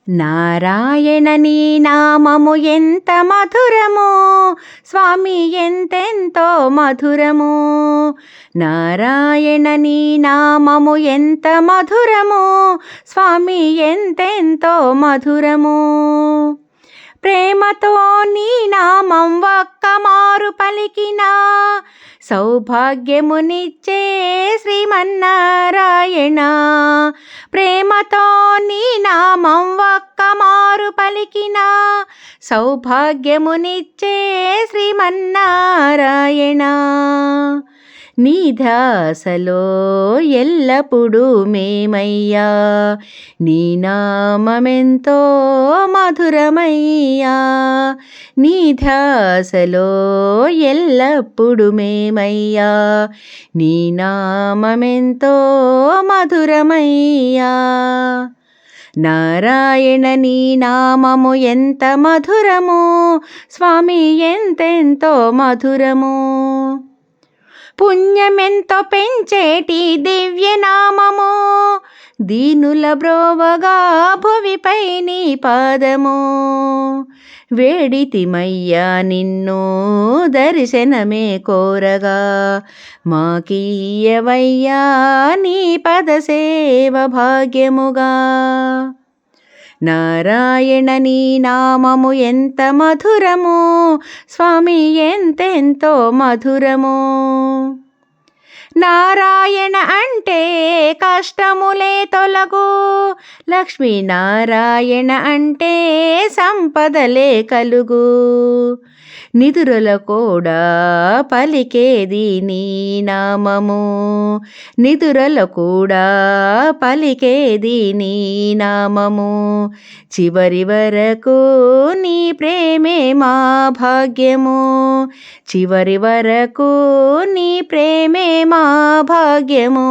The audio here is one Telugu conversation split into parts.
నారాయణ నీ నామము ఎంత మధురమో స్వామి ఎంతెంతో మధురమో. నారాయణ నీ నామము ఎంత మధురమో స్వామి ఎంతెంతో మధురమో. ప్రేమతో నీ నామం ఒక్క మారు పలికినా సౌభాగ్యమునిచ్చే శ్రీమన్నారాయణ. ప్రేమతో నీ నామం ఒక్క మారు పలికినా సౌభాగ్యమునిచ్చే శ్రీమన్నారాయణ. నీ ధ్యాసలో ఎల్లప్పుడూ మేమయ్యా, నీ నామమెంతో మధురమయ్యా. నీ ధ్యాసలో ఎల్లప్పుడూ మేమయ్యా, నీ నామమెంతో మధురమయ్యా. నారాయణ నీ నామము ఎంత మధురమో స్వామి ఎంతెంతో మధురమో. పుణ్యమెంతో పెంచేటి దివ్యనామము, దీనుల బ్రోవగా భువిపై నీ పాదము. వేడితిమయ్యా నిన్ను దర్శనమే కోరగా, మాకీయవయ్యా నీ పదసేవ భాగ్యముగా. నారాయణ నీ నామము ఎంత మధురమో స్వామి ఎంతెంతో మధురమో. నారాయణ అంటే కష్టములే తొలగు, లక్ష్మీనారాయణ అంటే సంపదలే కలుగు. నిదురల కూడా పలికేది నీ నామము, నిదురల కూడా పలికేది నీ నామము. చివరి వరకు నీ ప్రేమే మా భాగ్యము, చివరి వరకు నీ ప్రేమే మా భాగ్యము.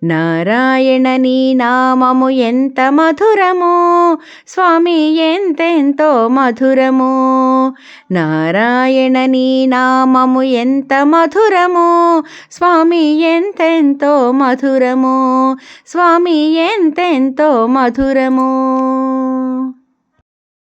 నారాయణ నీ నామము ఎంత మధురమో స్వామి ఎంతెంతో మధురమో. నారాయణ నీ నామము ఎంత మధురమో స్వామి ఎంతెంతో మధురమో, స్వామి ఎంతెంతో మధురమో.